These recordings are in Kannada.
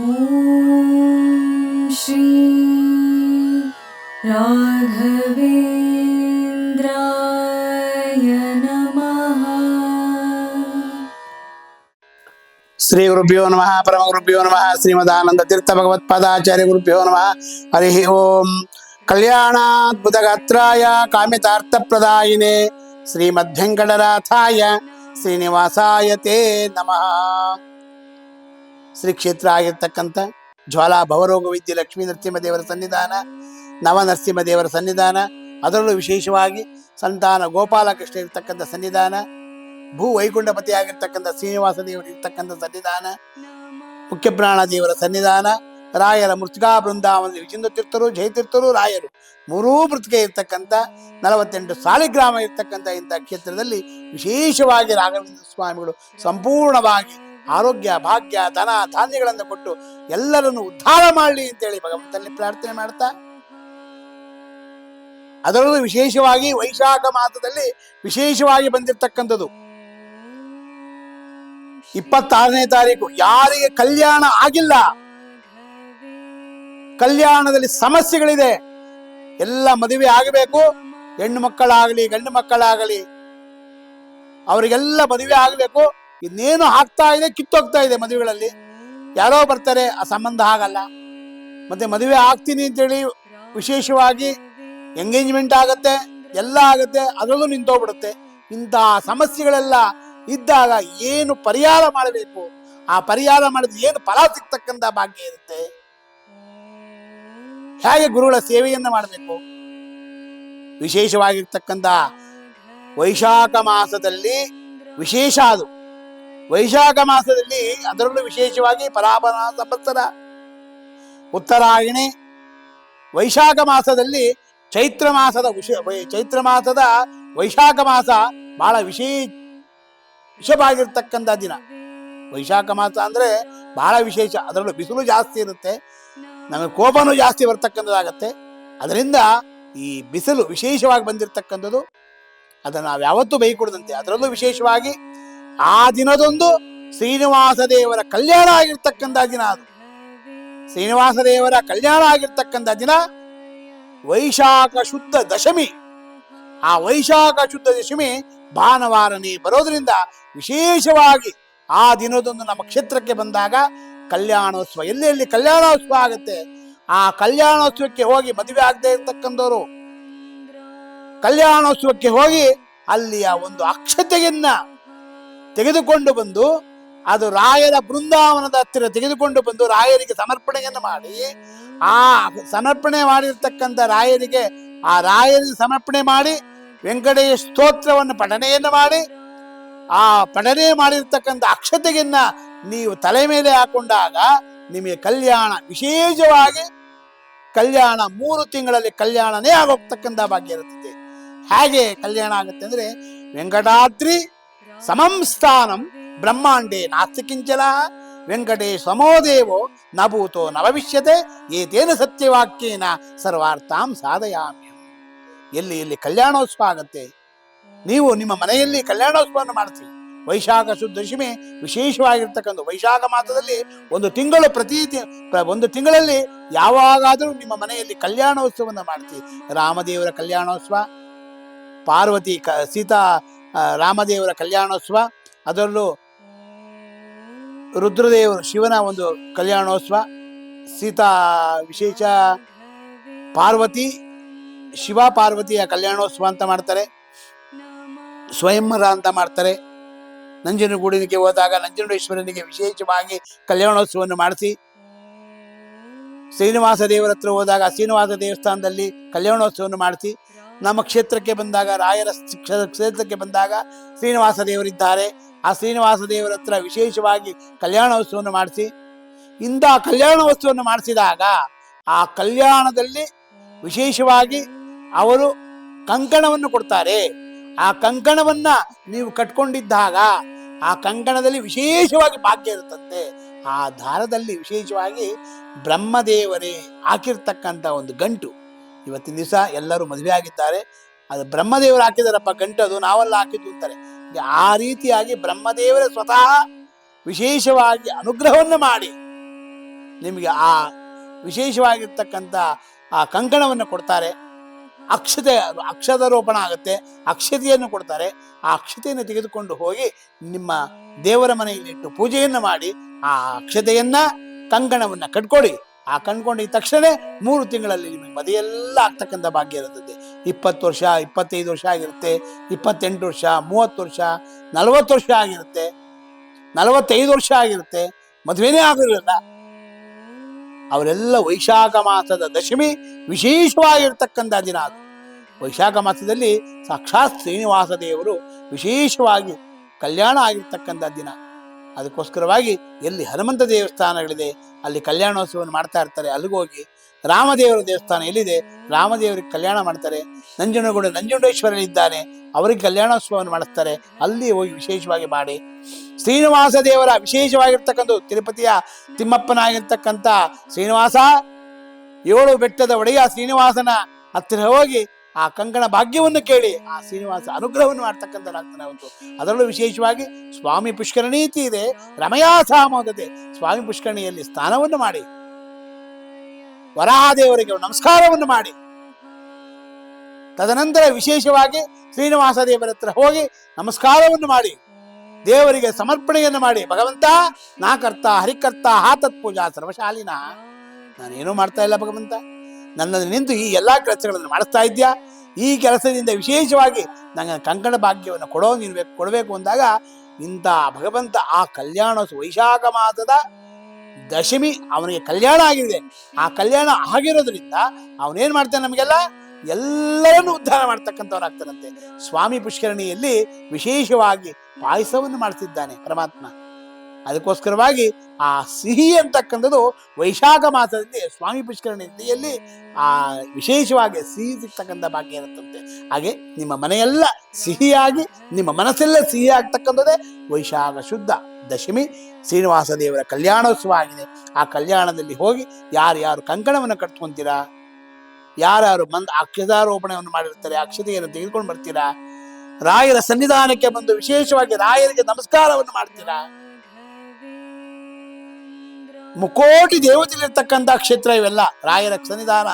ಓಂ ಶ್ರೀ ರಾಘವೇಂದ್ರಾಯ ನಮಃ. ಶ್ರೀ ಗುರುಭ್ಯೋ ನಮಃ. ಪರಮ ಗುರುಭ್ಯೋ ನಮಃ. ಶ್ರೀಮದಾನಂದ ತೀರ್ಥ ಭಗವತ್ಪಾದಾಚಾರ್ಯ ಗುರುಭ್ಯೋ ನಮಃ. ಹರಿ ಓಂ. ಕಲ್ಯಾಣಾದ್ಭುತ ಗಾತ್ರಾಯ ಕಾಮಿತಾರ್ಥಪ್ರದಾಯಿನೇ ಶ್ರೀಮದ್ವೆಂಕಟನಾಥಾಯ ಶ್ರೀನಿವಾಸಾಯ ತೇ ನಮಃ. ಶ್ರೀ ಕ್ಷೇತ್ರ ಆಗಿರ್ತಕ್ಕಂಥ ಜ್ವಾಲಾ ಭವರೋಗ ವಿದ್ಯೆ ಲಕ್ಷ್ಮೀ ನರಸಿಂಹದೇವರ ಸನ್ನಿಧಾನ, ನವನರಸಿಂಹದೇವರ ಸನ್ನಿಧಾನ, ಅದರಲ್ಲೂ ವಿಶೇಷವಾಗಿ ಸಂತಾನ ಗೋಪಾಲಕೃಷ್ಣ ಇರ್ತಕ್ಕಂಥ ಸನ್ನಿಧಾನ, ಭೂ ವೈಕುಂಠಪತಿ ಆಗಿರ್ತಕ್ಕಂಥ ಶ್ರೀನಿವಾಸ ದೇವರು ಇರ್ತಕ್ಕಂಥ ಸನ್ನಿಧಾನ, ಮುಖ್ಯಪ್ರಾಣ ದೇವರ ಸನ್ನಿಧಾನ, ರಾಯರ ಮೃತಿಕಾ ಬೃಂದಾವನ ವಿಚಿಂದ ತೀರ್ಥರು, ಜಯತೀರ್ಥರು, ರಾಯರು ಮೂರೂ ಮೃತಿಕೆ ಇರ್ತಕ್ಕಂಥ 48 ಸಾಲಿಗ್ರಾಮ ಇರ್ತಕ್ಕಂಥ ಇಂಥ ಕ್ಷೇತ್ರದಲ್ಲಿ ವಿಶೇಷವಾಗಿ ರಾಘವೇಂದ್ರ ಸ್ವಾಮಿಗಳು ಸಂಪೂರ್ಣವಾಗಿ ಆರೋಗ್ಯ, ಭಾಗ್ಯ, ಧನ, ಧಾನ್ಯಗಳನ್ನು ಕೊಟ್ಟು ಎಲ್ಲರನ್ನು ಉದ್ಧಾರ ಮಾಡಲಿ ಅಂತೇಳಿ ಭಗವಂತನಲ್ಲಿ ಪ್ರಾರ್ಥನೆ ಮಾಡ್ತಾ, ಅದರಲ್ಲೂ ವಿಶೇಷವಾಗಿ ವೈಶಾಖ ಮಾಸದಲ್ಲಿ ವಿಶೇಷವಾಗಿ ಬಂದಿರತಕ್ಕಂಥದ್ದು 26ನೇ ತಾರೀಕು. ಯಾರಿಗೆ ಕಲ್ಯಾಣ ಆಗಿಲ್ಲ, ಕಲ್ಯಾಣದಲ್ಲಿ ಸಮಸ್ಯೆಗಳಿದೆ, ಎಲ್ಲ ಮದುವೆ ಆಗಬೇಕು, ಹೆಣ್ಣು ಮಕ್ಕಳಾಗಲಿ ಗಂಡು ಮಕ್ಕಳಾಗಲಿ ಅವರಿಗೆಲ್ಲ ಮದುವೆ ಆಗಬೇಕು. ಇನ್ನೇನು ಆಗ್ತಾ ಇದೆ, ಕಿತ್ತೋಗ್ತಾ ಇದೆ ಮದುವೆಗಳಲ್ಲಿ. ಯಾರೋ ಬರ್ತಾರೆ, ಆ ಸಂಬಂಧ ಆಗಲ್ಲ. ಮತ್ತೆ ಮದುವೆ ಆಗ್ತೀನಿ ಅಂತೇಳಿ ವಿಶೇಷವಾಗಿ ಎಂಗೇಜ್ಮೆಂಟ್ ಆಗತ್ತೆ, ಎಲ್ಲ ಆಗತ್ತೆ, ಅದರಲ್ಲೂ ನಿಂತೋಗ್ಬಿಡುತ್ತೆ. ಇಂತಹ ಸಮಸ್ಯೆಗಳೆಲ್ಲ ಇದ್ದಾಗ ಏನು ಪರಿಹಾರ ಮಾಡಬೇಕು, ಆ ಪರಿಹಾರ ಮಾಡಿದ್ರೆ ಏನು ಫಲ ಸಿಗ್ತಕ್ಕಂಥ ಭಾಗ್ಯ ಇರುತ್ತೆ, ಹೇಗೆ ಗುರುಗಳ ಸೇವೆಯನ್ನ ಮಾಡಬೇಕು. ವಿಶೇಷವಾಗಿರ್ತಕ್ಕಂಥ ವೈಶಾಖ ಮಾಸದಲ್ಲಿ ವಿಶೇಷ ಅದು. ವೈಶಾಖ ಮಾಸದಲ್ಲಿ ಅದರಲ್ಲೂ ವಿಶೇಷವಾಗಿ ಪರಾಭರ ಸಂವತ್ಸರ ಉತ್ತರಾಯಣಿ. ವೈಶಾಖ ಮಾಸದಲ್ಲಿ ಚೈತ್ರ ಮಾಸದ ವೈಶಾಖ ಮಾಸ ಬಹಳ ವಿಶೇಷವಾಗಿರ್ತಕ್ಕಂಥ ದಿನ. ವೈಶಾಖ ಮಾಸ ಅಂದ್ರೆ ಬಹಳ ವಿಶೇಷ. ಅದರಲ್ಲೂ ಬಿಸಿಲು ಜಾಸ್ತಿ ಇರುತ್ತೆ, ನಮಗೆ ಕೋಪನೂ ಜಾಸ್ತಿ ಬರ್ತಕ್ಕಂಥದ್ದಾಗತ್ತೆ. ಅದರಿಂದ ಈ ಬಿಸಿಲು ವಿಶೇಷವಾಗಿ ಬಂದಿರತಕ್ಕಂಥದ್ದು, ಅದನ್ನು ನಾವು ಯಾವತ್ತೂ ಬೈಕೊಡದಂತೆ. ಅದರಲ್ಲೂ ವಿಶೇಷವಾಗಿ ಆ ದಿನದೊಂದು ಶ್ರೀನಿವಾಸ ದೇವರ ಕಲ್ಯಾಣ ಆಗಿರ್ತಕ್ಕಂಥ ದಿನ. ಅದು ಶ್ರೀನಿವಾಸ ದೇವರ ಕಲ್ಯಾಣ ಆಗಿರ್ತಕ್ಕಂಥ ದಿನ ವೈಶಾಖ ಶುದ್ಧ ದಶಮಿ. ಆ ವೈಶಾಖ ಶುದ್ಧ ದಶಮಿ ಭಾನುವಾರನೇ ಬರೋದ್ರಿಂದ ವಿಶೇಷವಾಗಿ ಆ ದಿನದೊಂದು ನಮ್ಮ ಕ್ಷೇತ್ರಕ್ಕೆ ಬಂದಾಗ ಕಲ್ಯಾಣೋತ್ಸವ, ಎಲ್ಲೆಲ್ಲಿ ಕಲ್ಯಾಣೋತ್ಸವ ಆಗುತ್ತೆ, ಆ ಕಲ್ಯಾಣೋತ್ಸವಕ್ಕೆ ಹೋಗಿ ಮದುವೆ ಆಗದೆ ಇರ್ತಕ್ಕಂಥವ್ರು ಕಲ್ಯಾಣೋತ್ಸವಕ್ಕೆ ಹೋಗಿ ಅಲ್ಲಿಯ ಒಂದು ಅಕ್ಷತೆಯನ್ನ ತೆಗೆದುಕೊಂಡು ಬಂದು, ಅದು ರಾಯರ ಬೃಂದಾವನದ ಹತ್ತಿರ ತೆಗೆದುಕೊಂಡು ಬಂದು ರಾಯರಿಗೆ ಸಮರ್ಪಣೆಯನ್ನು ಮಾಡಿ, ಆ ಸಮರ್ಪಣೆ ಮಾಡಿರ್ತಕ್ಕಂಥ ರಾಯರಿಗೆ ಸಮರ್ಪಣೆ ಮಾಡಿ ವೆಂಕಟೇಶ ಸ್ತೋತ್ರವನ್ನು ಪಠಣೆಯನ್ನು ಮಾಡಿ, ಆ ಪಠಣೆ ಮಾಡಿರ್ತಕ್ಕಂಥ ಅಕ್ಷತೆಯನ್ನ ನೀವು ತಲೆ ಮೇಲೆ ಹಾಕೊಂಡಾಗ ನಿಮಗೆ ಕಲ್ಯಾಣ, ವಿಶೇಷವಾಗಿ ಕಲ್ಯಾಣ 3 ತಿಂಗಳಲ್ಲಿ ಕಲ್ಯಾಣನೇ ಆಗೋಗ್ತಕ್ಕಂಥ ಭಾಗ್ಯ ಇರುತ್ತದೆ. ಹೇಗೆ ಕಲ್ಯಾಣ ಆಗುತ್ತೆ ಅಂದ್ರೆ, ವೆಂಕಟಾದ್ರಿ ಸಮಂ ಸ್ಥಾನಂ ಬ್ರಹ್ಮಾಂಡೇ ನಾಸ್ತಿ ಕಿಂಚನ ವೆಂಕಟೇಶ ಸಮೋದೇವೋ ನಭೂತೋ ನ ಭವಿಷ್ಯತೆ ಏತೇನ ಸತ್ಯವಾಕ್ಯೇನ ಸರ್ವಾರ್ಥಾಂ ಸಾಧಯಾಮಿ. ಎಲ್ಲಿ ಕಲ್ಯಾಣೋತ್ಸವ ಆಗತ್ತೆ, ನೀವು ನಿಮ್ಮ ಮನೆಯಲ್ಲಿ ಕಲ್ಯಾಣೋತ್ಸವವನ್ನು ಮಾಡ್ತೀವಿ. ವೈಶಾಖ ಶುದ್ಧ ದಶಮಿ ವಿಶೇಷವಾಗಿರ್ತಕ್ಕಂಥ ವೈಶಾಖ ಮಾಸದಲ್ಲಿ ಒಂದು ತಿಂಗಳಲ್ಲಿ ಯಾವಾಗಾದರೂ ನಿಮ್ಮ ಮನೆಯಲ್ಲಿ ಕಲ್ಯಾಣೋತ್ಸವವನ್ನು ಮಾಡ್ತೀವಿ. ರಾಮದೇವರ ಕಲ್ಯಾಣೋತ್ಸವ, ಪಾರ್ವತಿ ಸೀತಾ ರಾಮದೇವರ ಕಲ್ಯಾಣೋತ್ಸವ, ಅದರಲ್ಲೂ ರುದ್ರದೇವರು ಶಿವನ ಒಂದು ಕಲ್ಯಾಣೋತ್ಸವ, ಸೀತಾ ವಿಶೇಷ ಪಾರ್ವತಿ ಶಿವ ಪಾರ್ವತಿಯ ಕಲ್ಯಾಣೋತ್ಸವ ಅಂತ ಮಾಡ್ತಾರೆ, ಸ್ವಯಂವರ ಅಂತ ಮಾಡ್ತಾರೆ. ನಂಜನಗೂಡಿನಿಗೆ ಹೋದಾಗ ನಂಜನೇಶ್ವರನಿಗೆ ವಿಶೇಷವಾಗಿ ಕಲ್ಯಾಣೋತ್ಸವವನ್ನು ಮಾಡಿಸಿ, ಶ್ರೀನಿವಾಸ ದೇವರ ಹತ್ರ ಹೋದಾಗ ಶ್ರೀನಿವಾಸ ದೇವಸ್ಥಾನದಲ್ಲಿ ಕಲ್ಯಾಣೋತ್ಸವವನ್ನು ಮಾಡಿಸಿ, ನಮ್ಮ ಕ್ಷೇತ್ರಕ್ಕೆ ಬಂದಾಗ ರಾಯರ ಕ್ಷೇತ್ರಕ್ಕೆ ಬಂದಾಗ ಶ್ರೀನಿವಾಸ ದೇವರಿದ್ದಾರೆ, ಆ ಶ್ರೀನಿವಾಸ ದೇವರ ಹತ್ರ ವಿಶೇಷವಾಗಿ ಕಲ್ಯಾಣೋತ್ಸವವನ್ನು ಮಾಡಿಸಿ, ಇಂಥ ಕಲ್ಯಾಣೋತ್ಸವವನ್ನು ಮಾಡಿಸಿದಾಗ ಆ ಕಲ್ಯಾಣದಲ್ಲಿ ವಿಶೇಷವಾಗಿ ಅವರು ಕಂಕಣವನ್ನು ಕೊಡ್ತಾರೆ. ಆ ಕಂಕಣವನ್ನ ನೀವು ಕಟ್ಕೊಂಡಿದ್ದಾಗ ಆ ಕಂಕಣದಲ್ಲಿ ವಿಶೇಷವಾಗಿ ಭಾಗ್ಯ ಇರುತ್ತಂತೆ. ಆ ದಾರದಲ್ಲಿ ವಿಶೇಷವಾಗಿ ಬ್ರಹ್ಮದೇವರೇ ಹಾಕಿರ್ತಕ್ಕಂಥ ಒಂದು ಗಂಟು. ಇವತ್ತಿನ ದಿವಸ ಎಲ್ಲರೂ ಮದುವೆ ಆಗಿದ್ದಾರೆ, ಅದು ಬ್ರಹ್ಮದೇವರು ಹಾಕಿದಾರಪ್ಪ ಗಂಟು, ಅದು ನಾವೆಲ್ಲ ಹಾಕಿದ್ದು ಅಂತಾರೆ. ಆ ರೀತಿಯಾಗಿ ಬ್ರಹ್ಮದೇವರೇ ಸ್ವತಃ ವಿಶೇಷವಾಗಿ ಅನುಗ್ರಹವನ್ನು ಮಾಡಿ ನಿಮಗೆ ಆ ವಿಶೇಷವಾಗಿರ್ತಕ್ಕಂಥ ಆ ಕಂಕಣವನ್ನು ಕೊಡ್ತಾರೆ. ಅಕ್ಷತಾರೋಪಣ ಆಗುತ್ತೆ, ಅಕ್ಷತೆಯನ್ನು ಕೊಡ್ತಾರೆ. ಆ ಅಕ್ಷತೆಯನ್ನು ತೆಗೆದುಕೊಂಡು ಹೋಗಿ ನಿಮ್ಮ ದೇವರ ಮನೆಯಲ್ಲಿಟ್ಟು ಪೂಜೆಯನ್ನು ಮಾಡಿ ಆ ಅಕ್ಷತೆಯನ್ನ ಕಂಕಣವನ್ನು ಕಟ್ಕೊಡಿ. ಆ ಕಂಡ್ಕೊಂಡಿದ್ದ ತಕ್ಷಣ 3 ತಿಂಗಳಲ್ಲಿ ನಿಮಗೆ ಮದುವೆಯೆಲ್ಲ ಆಗ್ತಕ್ಕಂಥ ಭಾಗ್ಯ ಇರುತ್ತದೆ. 20 ವರ್ಷ, 25 ವರ್ಷ ಆಗಿರುತ್ತೆ, 28 ವರ್ಷ, 30 ವರ್ಷ, 40 ವರ್ಷ ಆಗಿರುತ್ತೆ, 45 ವರ್ಷ ಆಗಿರುತ್ತೆ, ಮದುವೆನೇ ಆಗಿರಲಿಲ್ಲ. ಅವರೆಲ್ಲ ವೈಶಾಖ ಮಾಸದ ದಶಮಿ ವಿಶೇಷವಾಗಿರ್ತಕ್ಕಂಥ ದಿನ. ಅದು ವೈಶಾಖ ಮಾಸದಲ್ಲಿ ಸಾಕ್ಷಾತ್ ಶ್ರೀನಿವಾಸ ದೇವರು ವಿಶೇಷವಾಗಿ ಕಲ್ಯಾಣ ಆಗಿರ್ತಕ್ಕಂಥ ದಿನ. ಅದಕ್ಕೋಸ್ಕರವಾಗಿ ಎಲ್ಲಿ ಹನುಮಂತ ದೇವಸ್ಥಾನಗಳಿದೆ ಅಲ್ಲಿ ಕಲ್ಯಾಣೋತ್ಸವವನ್ನು ಮಾಡ್ತಾ ಇರ್ತಾರೆ. ಅಲ್ಲಿಗೋಗಿ ರಾಮದೇವರ ದೇವಸ್ಥಾನ ಎಲ್ಲಿದೆ ರಾಮದೇವರಿಗೆ ಕಲ್ಯಾಣ ಮಾಡ್ತಾರೆ. ನಂಜನಗೂಡು ನಂಜುಂಡೇಶ್ವರನಿದ್ದಾನೆ, ಅವರಿಗೆ ಕಲ್ಯಾಣೋತ್ಸವವನ್ನು ಮಾಡಿಸ್ತಾರೆ. ಅಲ್ಲಿ ಹೋಗಿ ವಿಶೇಷವಾಗಿ ಮಾಡಿ ಶ್ರೀನಿವಾಸ ದೇವರ ವಿಶೇಷವಾಗಿರ್ತಕ್ಕಂಥ ತಿರುಪತಿಯ ತಿಮ್ಮಪ್ಪನಾಗಿರ್ತಕ್ಕಂಥ ಶ್ರೀನಿವಾಸ 7 ಬೆಟ್ಟದ ಒಡೆಯ ಶ್ರೀನಿವಾಸನ ಹತ್ತಿರ ಹೋಗಿ ಆ ಕಂಕಣ ಭಾಗ್ಯವನ್ನು ಕೇಳಿ ಆ ಶ್ರೀನಿವಾಸ ಅನುಗ್ರಹವನ್ನು ಮಾಡ್ತಕ್ಕಂಥನಾಗ್ತಾನೆ. ಅವತ್ತು ಅದರಲ್ಲೂ ವಿಶೇಷವಾಗಿ ಸ್ವಾಮಿ ಪುಷ್ಕರಣೀತಿ ಇದೆ, ರಮಯಾಸಾಮೋದತೆ. ಸ್ವಾಮಿ ಪುಷ್ಕರಣಿಯಲ್ಲಿ ಸ್ನಾನವನ್ನು ಮಾಡಿ ವರಾಹದೇವರಿಗೆ ನಮಸ್ಕಾರವನ್ನು ಮಾಡಿ ತದನಂತರ ವಿಶೇಷವಾಗಿ ಶ್ರೀನಿವಾಸ ದೇವರ ಹತ್ರ ಹೋಗಿ ನಮಸ್ಕಾರವನ್ನು ಮಾಡಿ ದೇವರಿಗೆ ಸಮರ್ಪಣೆಯನ್ನು ಮಾಡಿ, ಭಗವಂತ ನಾ ಕರ್ತ ಹರಿಕರ್ತ ಹಾತತ್ ಪೂಜಾ ಸರ್ವಶಾಲಿನ, ನಾನೇನೂ ಮಾಡ್ತಾ ಇಲ್ಲ ಭಗವಂತ, ನನ್ನಲ್ಲಿ ನಿಂತು ಈ ಎಲ್ಲಾ ಕೆಲಸಗಳನ್ನು ಮಾಡಿಸ್ತಾ ಇದ್ಯಾ, ಈ ಕೆಲಸದಿಂದ ವಿಶೇಷವಾಗಿ ನನಗೆ ಕಂಕಣ ಭಾಗ್ಯವನ್ನು ಕೊಡಬೇಕು ಅಂದಾಗ ಇಂಥ ಭಗವಂತ ಆ ಕಲ್ಯಾಣೋತ್ಸವ ವೈಶಾಖ ಮಾಸದ ದಶಮಿ ಅವನಿಗೆ ಕಲ್ಯಾಣ ಆಗಿದೆ. ಆ ಕಲ್ಯಾಣ ಆಗಿರೋದ್ರಿಂದ ಅವನೇನ್ ಮಾಡ್ತಾನೆ, ನಮಗೆಲ್ಲ ಎಲ್ಲರನ್ನೂ ಉದ್ಧಾರ ಮಾಡ್ತಕ್ಕಂಥವರಾಗ್ತಾನಂತೆ. ಸ್ವಾಮಿ ಪುಷ್ಕರಣಿಯಲ್ಲಿ ವಿಶೇಷವಾಗಿ ಪಾಯಸವನ್ನು ಮಾಡ್ತಿದ್ದಾನೆ ಪರಮಾತ್ಮ. ಅದಕ್ಕೋಸ್ಕರವಾಗಿ ಆ ಸಿಹಿ ಅಂತಕ್ಕಂಥದ್ದು ವೈಶಾಖ ಮಾಸದಲ್ಲಿ ಸ್ವಾಮಿ ಪುಷ್ಕರಣಿಯಲ್ಲಿ ಆ ವಿಶೇಷವಾಗಿ ಸಿಹಿ ಸಿಗ್ತಕ್ಕಂಥ ಭಾಗ್ಯ ಇರುತ್ತಂತೆ. ಹಾಗೆ ನಿಮ್ಮ ಮನೆಯೆಲ್ಲ ಸಿಹಿಯಾಗಿ ನಿಮ್ಮ ಮನಸ್ಸೆಲ್ಲ ಸಿಹಿ ಆಗ್ತಕ್ಕಂಥದ್ದೇ ವೈಶಾಖ ಶುದ್ಧ ದಶಮಿ ಶ್ರೀನಿವಾಸ ದೇವರ ಕಲ್ಯಾಣೋತ್ಸವ ಆಗಿದೆ. ಆ ಕಲ್ಯಾಣದಲ್ಲಿ ಹೋಗಿ ಯಾರ್ಯಾರು ಕಂಕಣವನ್ನು ಕಟ್ಕೊಂತೀರಾ, ಯಾರ್ಯಾರು ಅಕ್ಷತಾರೋಪಣೆಯನ್ನು ಮಾಡಿರ್ತಾರೆ, ಅಕ್ಷತೆಯನ್ನು ತೆಗೆದುಕೊಂಡು ಬರ್ತೀರಾ, ರಾಯರ ಸನ್ನಿಧಾನಕ್ಕೆ ಬಂದು ವಿಶೇಷವಾಗಿ ರಾಯರಿಗೆ ನಮಸ್ಕಾರವನ್ನು ಮಾಡ್ತೀರಾ, ಮುಕೋಟಿ ದೇವತೆಗಳಿರ್ತಕ್ಕಂಥ ಕ್ಷೇತ್ರ ಇವೆಲ್ಲ. ರಾಯರ ಸನ್ನಿಧಾನ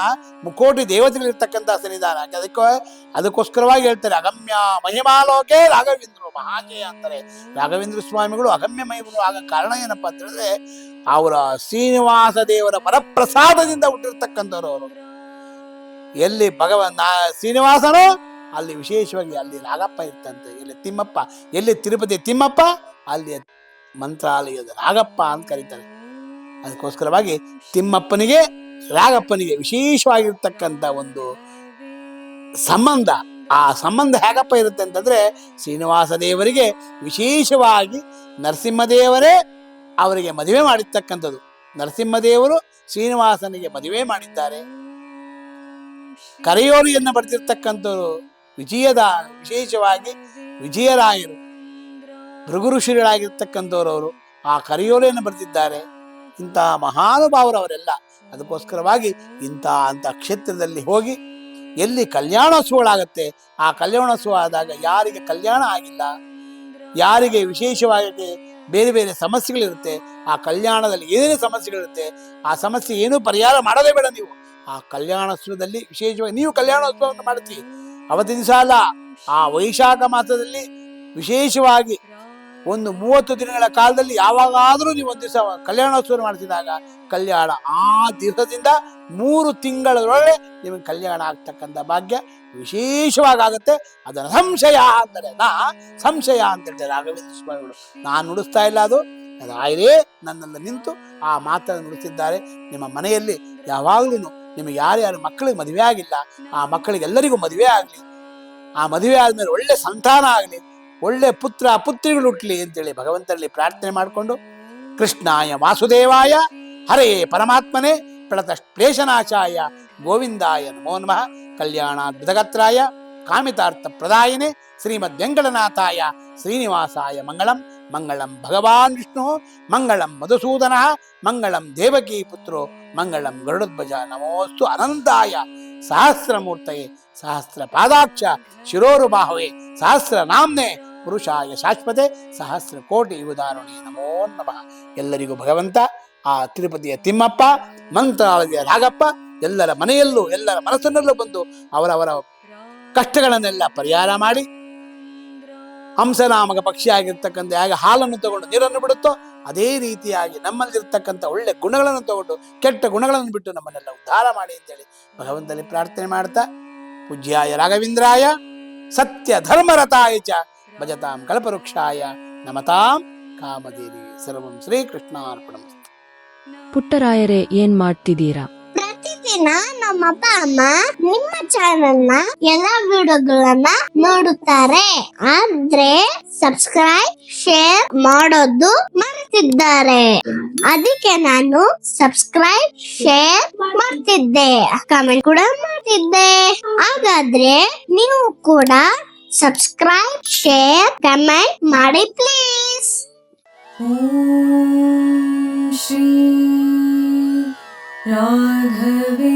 ಮುಕೋಟಿ ದೇವತೆಗಳಿರ್ತಕ್ಕಂಥ ಸನ್ನಿಧಾನ. ಅದಕ್ಕೋಸ್ಕರವಾಗಿ ಹೇಳ್ತಾರೆ ಅಗಮ್ಯ ಮಹಿಮಾಲೋಕೆ ರಾಘವೇಂದ್ರ ಮಹಾಜಯ ಅಂತಾರೆ. ರಾಘವೇಂದ್ರ ಸ್ವಾಮಿಗಳು ಅಗಮ್ಯ ಮಹಿಮರು ಆಗ ಕಾರಣ ಏನಪ್ಪಾ ಅಂತ ಹೇಳಿದ್ರೆ ಅವರ ಶ್ರೀನಿವಾಸ ದೇವರ ವರಪ್ರಸಾದದಿಂದ ಹುಟ್ಟಿರ್ತಕ್ಕಂಥವ್ರು ಅವರು. ಎಲ್ಲಿ ಶ್ರೀನಿವಾಸನೋ ಅಲ್ಲಿ ವಿಶೇಷವಾಗಿ ಅಲ್ಲಿ ನಾಗಪ್ಪ ಇರ್ತಂತೆ, ಎಲ್ಲಿ ತಿಮ್ಮಪ್ಪ, ಎಲ್ಲಿ ತಿರುಪತಿ ತಿಮ್ಮಪ್ಪ ಅಲ್ಲಿ ಮಂತ್ರಾಲಯದ ನಾಗಪ್ಪ ಅಂತ ಕರೀತಾರೆ. ಅದಕ್ಕೋಸ್ಕರವಾಗಿ ತಿಮ್ಮಪ್ಪನಿಗೆ ರಾಗಪ್ಪನಿಗೆ ವಿಶೇಷವಾಗಿರ್ತಕ್ಕಂಥ ಒಂದು ಸಂಬಂಧ. ಆ ಸಂಬಂಧ ಹೇಗಪ್ಪ ಇರುತ್ತೆ ಅಂತಂದ್ರೆ ಶ್ರೀನಿವಾಸ ದೇವರಿಗೆ ವಿಶೇಷವಾಗಿ ನರಸಿಂಹದೇವರೇ ಅವರಿಗೆ ಮದುವೆ ಮಾಡಿರ್ತಕ್ಕಂಥದ್ದು. ನರಸಿಂಹದೇವರು ಶ್ರೀನಿವಾಸನಿಗೆ ಮದುವೆ ಮಾಡಿದ್ದಾರೆ. ಕರೆಯೋರಿಯನ್ನು ಬರೆದಿರ್ತಕ್ಕಂಥವ್ರು ವಿಶೇಷವಾಗಿ ವಿಜಯರಾಯರು ಭೃಗು ಋಷಿಗಳಾಗಿರ್ತಕ್ಕಂಥವ್ರವರು ಆ ಕರೆಯೋಲೆಯನ್ನು ಬರೆದಿದ್ದಾರೆ. ಇಂತಹ ಮಹಾನುಭಾವರವರೆಲ್ಲ. ಅದಕ್ಕೋಸ್ಕರವಾಗಿ ಅಂತ ಕ್ಷೇತ್ರದಲ್ಲಿ ಹೋಗಿ ಎಲ್ಲಿ ಕಲ್ಯಾಣೋತ್ಸವಗಳಾಗತ್ತೆ ಆ ಕಲ್ಯಾಣೋತ್ಸವ ಆದಾಗ ಯಾರಿಗೆ ಕಲ್ಯಾಣ ಆಗಿಲ್ಲ, ಯಾರಿಗೆ ವಿಶೇಷವಾಗಿ ಬೇರೆ ಬೇರೆ ಸಮಸ್ಯೆಗಳಿರುತ್ತೆ, ಆ ಕಲ್ಯಾಣದಲ್ಲಿ ಏನೇನು ಸಮಸ್ಯೆಗಳಿರುತ್ತೆ ಆ ಸಮಸ್ಯೆ ಏನೂ ಪರಿಹಾರ ಮಾಡೋದೇ ಬೇಡ. ನೀವು ಆ ಕಲ್ಯಾಣೋತ್ಸವದಲ್ಲಿ ವಿಶೇಷವಾಗಿ ನೀವು ಕಲ್ಯಾಣೋತ್ಸವವನ್ನು ಮಾಡ್ತೀವಿ. ಅವತ್ತಿನ ದಿವಸ ಅಲ್ಲ, ಆ ವೈಶಾಖ ಮಾಸದಲ್ಲಿ ವಿಶೇಷವಾಗಿ ಒಂದು 30 ದಿನಗಳ ಕಾಲದಲ್ಲಿ ಯಾವಾಗಾದರೂ ನೀವು ಒಂದು ದಿವಸ ಕಲ್ಯಾಣೋತ್ಸವ ಮಾಡ್ತಿದ್ದಾಗ ಕಲ್ಯಾಣ ಆ ದಿವಸದಿಂದ 3 ತಿಂಗಳೊಳಗೆ ನಿಮಗೆ ಕಲ್ಯಾಣ ಆಗ್ತಕ್ಕಂಥ ಭಾಗ್ಯ ವಿಶೇಷವಾಗುತ್ತೆ. ಅದನ್ನು ಸಂಶಯ ಅಂತಾರೆ, ಸಂಶಯ ಅಂತ ಹೇಳ್ತಾರೆ ರಾಘವೇಂದ್ರ ಸ್ವಾಮಿಗಳು. ನಾನು ನುಡಿಸ್ತಾ ಇಲ್ಲ, ಅದು ರಾಯರೇ ನನ್ನಲ್ಲಿ ನಿಂತು ಆ ಮಾತನ್ನು ನುಡಿಸಿದ್ದಾರೆ. ನಿಮ್ಮ ಮನೆಯಲ್ಲಿ ಯಾವಾಗಲೂ ನಿಮಗೆ ಯಾರ್ಯಾರು ಮಕ್ಕಳಿಗೆ ಮದುವೆ ಆಗಿಲ್ಲ ಆ ಮಕ್ಕಳಿಗೆಲ್ಲರಿಗೂ ಮದುವೆ ಆಗಲಿ, ಆ ಮದುವೆ ಆದ್ಮೇಲೆ ಒಳ್ಳೆ ಸಂತಾನ ಆಗಲಿ, ಒಳ್ಳೆ ಪುತ್ರ ಪುತ್ರಿಗಳು ಹುಟ್ಟಲಿ ಅಂತೇಳಿ ಭಗವಂತನಲ್ಲಿ ಪ್ರಾರ್ಥನೆ ಮಾಡಿಕೊಂಡು ಕೃಷ್ಣಾಯ ವಾಸುದೇವಾಯ ಹರೇ ಪರಮಾತ್ಮನೇ ಪ್ರಣತಕ್ಲೇಶನಾಶಾಯ ಗೋವಿಂದಾಯ ನಮೋ ನಮಃ. ಕಲ್ಯಾಣಾದ್ಭುತಗಾತ್ರಾಯ ಕಾಮಿತಾರ್ಥ ಪ್ರದಾಯಿನೇ ಶ್ರೀಮದ್ ವೆಂಕಟನಾಥಾಯ ಶ್ರೀನಿವಾಸಾಯ ಮಂಗಳಂ. ಮಂಗಳಂ ಭಗವಾನ್ ವಿಷ್ಣು, ಮಂಗಳಂ ಮಧುಸೂದನ, ಮಂಗಳಂ ದೇವಕೀ ಪುತ್ರೋ, ಮಂಗಳಂ ಗರುಡಧ್ವಜ. ನಮೋಸ್ತು ಅನಂತಾಯ ಸಹಸ್ರಮೂರ್ತಯೇ ಸಹಸ್ರ ಪಾದಾಕ್ಷ ಶಿರೋರುಬಾಹವೇ ಸಹಸ್ರ ನಾಮ್ನೆ ಪುರುಷಾಯ ಶಾಶ್ವತೆ ಸಹಸ್ರ ಕೋಟಿ ಉದಾಹರಣೆ. ನಮೋ ನಮಃ. ಎಲ್ಲರಿಗೂ ಭಗವಂತ ಆ ತಿರುಪತಿಯ ತಿಮ್ಮಪ್ಪ, ಮಂತ್ರಾಲಯದ ರಾಗಪ್ಪ ಎಲ್ಲರ ಮನೆಯಲ್ಲೂ ಎಲ್ಲರ ಮನಸ್ಸಿನಲ್ಲೂ ಬಂದು ಅವರವರ ಕಷ್ಟಗಳನ್ನೆಲ್ಲ ಪರಿಹಾರ ಮಾಡಿ, ಹಂಸನಾಮಕ ಪಕ್ಷಿಯಾಗಿರ್ತಕ್ಕಂಥ ಹೇಗೆ ಹಾಲನ್ನು ತಗೊಂಡು ನೀರನ್ನು ಬಿಡುತ್ತೋ ಅದೇ ರೀತಿಯಾಗಿ ನಮ್ಮಲ್ಲಿರ್ತಕ್ಕಂಥ ಒಳ್ಳೆ ಗುಣಗಳನ್ನು ತಗೊಂಡು ಕೆಟ್ಟ ಗುಣಗಳನ್ನು ಬಿಟ್ಟು ನಮ್ಮನ್ನೆಲ್ಲ ಉದ್ಧಾರ ಮಾಡಿ ಅಂತೇಳಿ ಭಗವಂತನಲ್ಲಿ ಪ್ರಾರ್ಥನೆ ಮಾಡ್ತಾ, ಪೂಜ್ಯಾಯ ರಾಘವೇಂದ್ರಾಯ ಸತ್ಯ ಧರ್ಮರತಾಯ ಚ ಭಜತಾಂ ಕಲ್ಪವೃಕ್ಷಾಯ ನಮತಾಂ ಕಾಮಧೇವಿ. ಸರ್ವಂ ಶ್ರೀಕೃಷ್ಣಾರ್ಪಣಮಸ್ತು. ಪುಟ್ಟರಾಯರೇ, ಏನ್ ಮಾಡ್ತಿದ್ದೀರಾ? ಪ್ರತಿದಿನ ನಮ್ಮ ಅಪ್ಪ ಅಮ್ಮ ನಿಮ್ಮ ಚಾನೆಲ್ ನ ಎಲ್ಲಾ ವಿಡಿಯೋಗಳನ್ನ ನೋಡುತ್ತಾರೆ, ಆದ್ರೆ ಸಬ್ಸ್ಕ್ರೈಬ್ ಶೇರ್ ಮಾಡೋದು ಮರೆತಿದ್ದಾರೆ. ಅದಕ್ಕೆ ನಾನು ಸಬ್ಸ್ಕ್ರೈಬ್ ಶೇರ್ ಮಾಡ್ತಿದ್ದೆ, ಕಮೆಂಟ್ ಕೂಡ ಮಾಡ್ತಿದ್ದೆ. ಹಾಗಾದ್ರೆ ನೀವು ಕೂಡ ಸಬ್ಸ್ಕ್ರೈಬ್ ಶೇರ್ ಕಮೆಂಟ್ ಮಾಡಿ ಪ್ಲೀಸ್. ॐ श्री राघवे